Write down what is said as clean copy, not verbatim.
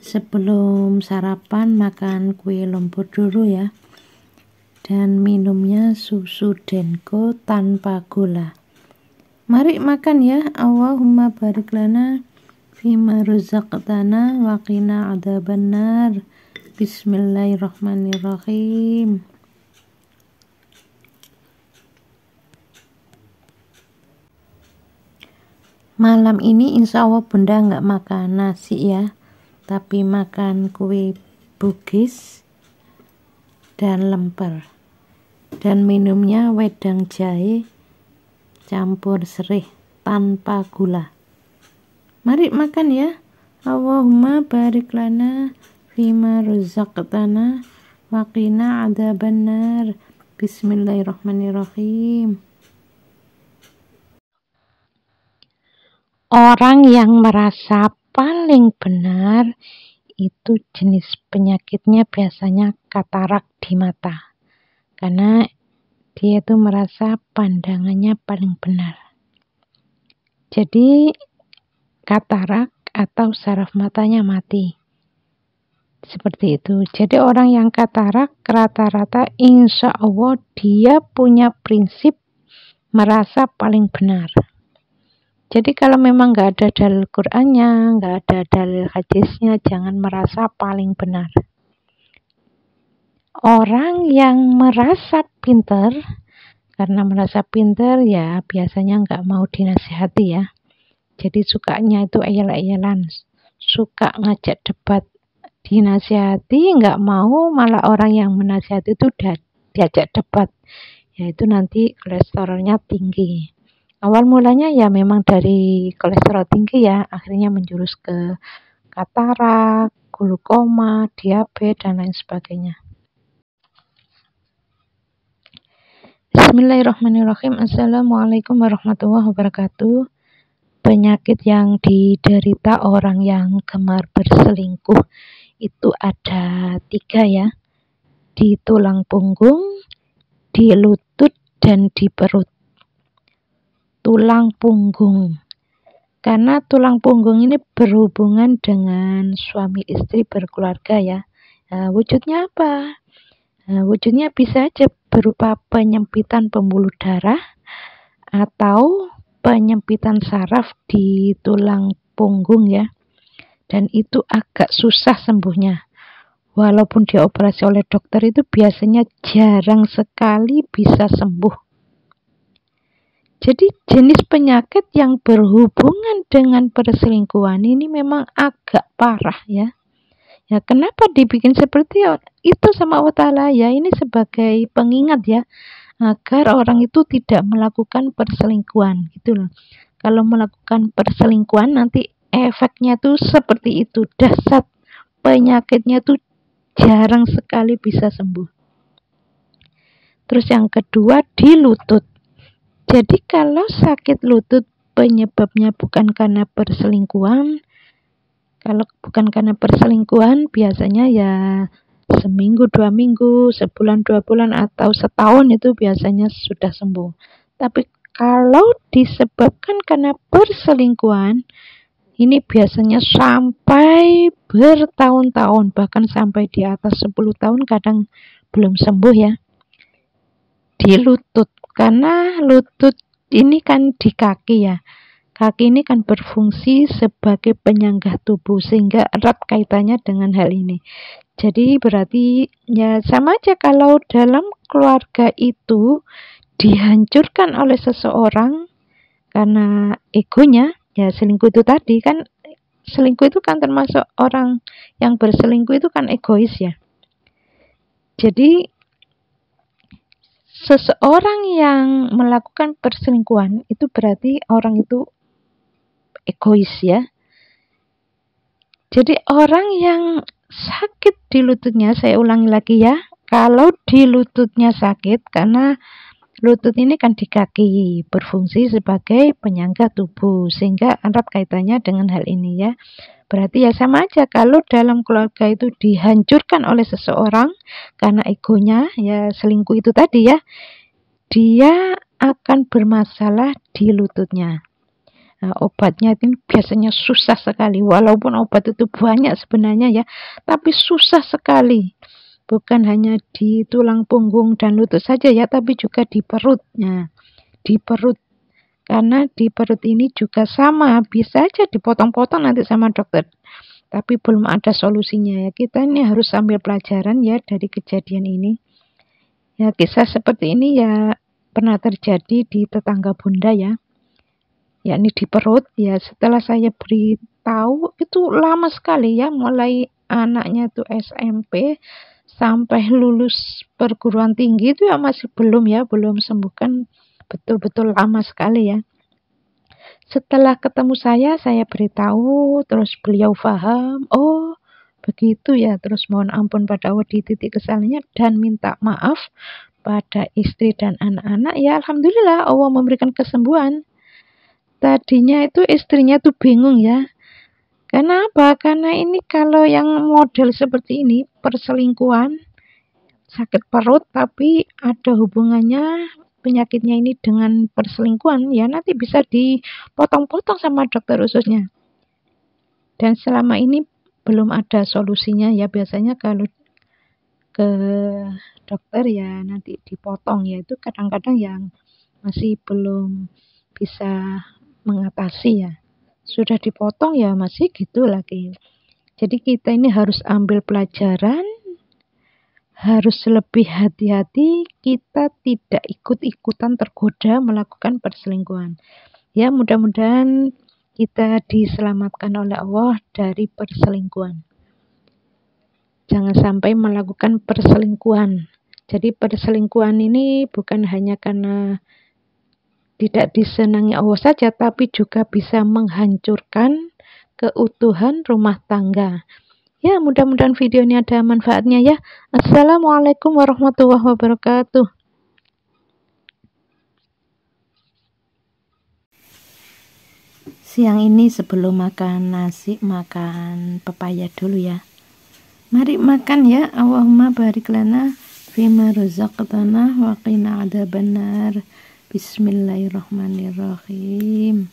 Sebelum sarapan makan kue lumpur dulu ya, dan minumnya susu Denko tanpa gula. Mari makan ya. Allahumma barik lana fima razaqtana wa qina adzabannar. Bismillahirrahmanirrahim. Malam ini insya Allah bunda nggak makan nasi ya, tapi makan kue bugis dan lemper, dan minumnya wedang jahe campur sereh tanpa gula. Mari makan ya. Allahumma barik lana fima razaqtana wa qina adzabannar. Bismillahirrahmanirrahim. Orang yang merasa paling benar itu jenis penyakitnya biasanya katarak di mata, karena dia itu merasa pandangannya paling benar. Jadi katarak atau saraf matanya mati, seperti itu. Jadi orang yang katarak rata-rata insya Allah dia punya prinsip merasa paling benar. Jadi kalau memang nggak ada dalil Qur'annya, nggak ada dalil hadisnya, jangan merasa paling benar. Orang yang merasa pintar, karena merasa pintar ya biasanya nggak mau dinasihati ya. Jadi sukanya itu ayel-ayelan, suka ngajak debat, dinasihati nggak mau, malah orang yang menasihati itu diajak debat, yaitu nanti kolesterolnya tinggi. Awal mulanya ya memang dari kolesterol tinggi ya, akhirnya menjurus ke katarak, glukoma, diabetes, dan lain sebagainya. Bismillahirrahmanirrahim. Assalamualaikum warahmatullahi wabarakatuh. Penyakit yang diderita orang yang gemar berselingkuh itu ada 3 ya, di tulang punggung, di lutut, dan di perut. Tulang punggung, karena tulang punggung ini berhubungan dengan suami istri berkeluarga ya. Nah, wujudnya apa? Nah, wujudnya bisa aja berupa penyempitan pembuluh darah atau penyempitan saraf di tulang punggung ya, dan itu agak susah sembuhnya. Walaupun dioperasi oleh dokter itu biasanya jarang sekali bisa sembuh. Jadi jenis penyakit yang berhubungan dengan perselingkuhan ini memang agak parah ya. Ya kenapa dibikin seperti itu sama Allah Ta'ala ya, ini sebagai pengingat ya, agar orang itu tidak melakukan perselingkuhan gitu loh. Kalau melakukan perselingkuhan nanti efeknya tuh seperti itu, dahsyat, penyakitnya tuh jarang sekali bisa sembuh. Terus yang kedua di lutut. Jadi kalau sakit lutut penyebabnya bukan karena perselingkuhan, kalau bukan karena perselingkuhan biasanya ya seminggu, 2 minggu, sebulan, 2 bulan, atau setahun itu biasanya sudah sembuh. Tapi kalau disebabkan karena perselingkuhan, ini biasanya sampai bertahun-tahun, bahkan sampai di atas 10 tahun kadang belum sembuh ya. Di lutut, karena lutut ini kan di kaki ya. Kaki ini kan berfungsi sebagai penyangga tubuh, sehingga erat kaitannya dengan hal ini. Jadi berarti ya sama aja kalau dalam keluarga itu dihancurkan oleh seseorang karena egonya, ya selingkuh itu tadi kan, selingkuh itu kan termasuk orang yang berselingkuh itu kan egois ya. Jadi seseorang yang melakukan perselingkuhan itu berarti orang itu egois ya. Jadi orang yang sakit di lututnya, saya ulangi lagi ya, kalau di lututnya sakit, karena lutut ini kan di kaki, berfungsi sebagai penyangga tubuh, sehingga erat kaitannya dengan hal ini ya. Berarti ya sama aja kalau dalam keluarga itu dihancurkan oleh seseorang karena egonya, ya selingkuh itu tadi ya, dia akan bermasalah di lututnya. Obatnya itu biasanya susah sekali, walaupun obat itu banyak sebenarnya ya, tapi susah sekali. Bukan hanya di tulang punggung dan lutut saja ya, tapi juga di perut. Nah, di perut, karena di perut ini juga sama, bisa aja dipotong-potong nanti sama dokter, tapi belum ada solusinya ya. Kita ini harus ambil pelajaran ya dari kejadian ini. Ya, kisah seperti ini ya pernah terjadi di tetangga Bunda ya, yakni di perut. Ya, setelah saya beritahu itu lama sekali ya, mulai anaknya itu SMP sampai lulus perguruan tinggi itu ya masih belum sembuhkan, betul-betul lama sekali ya. Setelah ketemu saya beritahu, terus beliau paham, oh begitu ya, terus mohon ampun pada Allah di titik kesalnya dan minta maaf pada istri dan anak-anak. Ya alhamdulillah Allah memberikan kesembuhan. Tadinya itu istrinya tuh bingung ya. Karena apa? Karena ini kalau yang model seperti ini perselingkuhan, sakit perut tapi ada hubungannya penyakitnya ini dengan perselingkuhan, ya nanti bisa dipotong-potong sama dokter ususnya. Dan selama ini belum ada solusinya ya, biasanya kalau ke dokter ya nanti dipotong ya, itu kadang-kadang yang masih belum bisa mengatasi ya. Sudah dipotong ya masih gitu lagi. Jadi kita ini harus ambil pelajaran, harus lebih hati-hati, kita tidak ikut-ikutan tergoda melakukan perselingkuhan. Ya mudah-mudahan kita diselamatkan oleh Allah dari perselingkuhan. Jangan sampai melakukan perselingkuhan. Jadi perselingkuhan ini bukan hanya karena tidak disenangi Allah saja, tapi juga bisa menghancurkan keutuhan rumah tangga. Ya, mudah-mudahan video ini ada manfaatnya ya. Assalamualaikum warahmatullahi wabarakatuh. Siang ini sebelum makan nasi, makan pepaya dulu ya. Mari makan ya. Allahumma barik lana fima razaqtana wa qina adzabannar. Bismillahirrahmanirrahim.